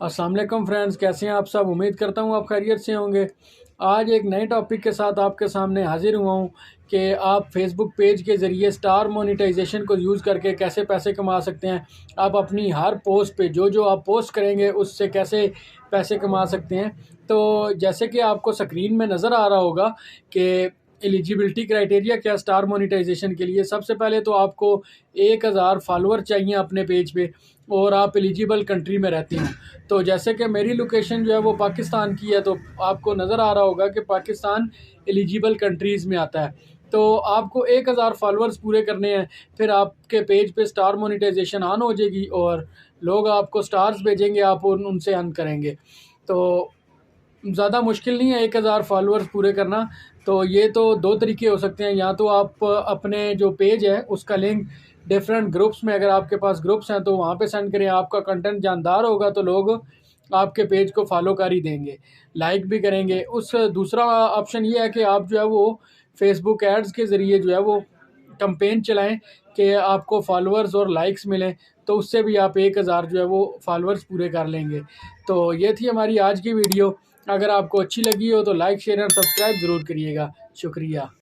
अस्सलाम वालेकुम फ्रेंड्स, कैसे हैं आप सब। उम्मीद करता हूँ आप खैरियत से होंगे। आज एक नए टॉपिक के साथ आपके सामने हाजिर हुआ हूँ कि आप फेसबुक पेज के ज़रिए स्टार मोनेटाइजेशन को यूज़ करके कैसे पैसे कमा सकते हैं। आप अपनी हर पोस्ट पे जो जो आप पोस्ट करेंगे उससे कैसे पैसे कमा सकते हैं। तो जैसे कि आपको स्क्रीन में नज़र आ रहा होगा कि एलिजिबिलिटी क्राइटेरिया क्या स्टार मोनेटाइजेशन के लिए। सबसे पहले तो आपको 1000 फॉलोअर चाहिए अपने पेज पे और आप एलिजिबल कंट्री में रहते हैं। तो जैसे कि मेरी लोकेशन जो है वो पाकिस्तान की है, तो आपको नज़र आ रहा होगा कि पाकिस्तान एलिजिबल कंट्रीज़ में आता है। तो आपको 1000 फॉलोअर्स पूरे करने हैं, फिर आपके पेज पे स्टार मोनेटाइजेशन ऑन हो जाएगी और लोग आपको स्टार्स भेजेंगे, आप उनसे अर्न करेंगे। तो ज़्यादा मुश्किल नहीं है 1000 फॉलोअर्स पूरे करना। तो ये तो दो तरीके हो सकते हैं, या तो आप अपने जो पेज है उसका लिंक डिफरेंट ग्रुप्स में, अगर आपके पास ग्रुप्स हैं तो वहाँ पे सेंड करें। आपका कंटेंट जानदार होगा तो लोग आपके पेज को फॉलो कर ही देंगे, लाइक भी करेंगे। उस दूसरा ऑप्शन ये है कि आप जो है वो फेसबुक एड्स के ज़रिए जो है वो कैंपेन चलाएं कि आपको फॉलोअर्स और लाइक्स मिलें, तो उससे भी आप 1000 जो है वो फॉलोअर्स पूरे कर लेंगे। तो ये थी हमारी आज की वीडियो। अगर आपको अच्छी लगी हो तो लाइक शेयर एंड सब्सक्राइब ज़रूर करिएगा। शुक्रिया।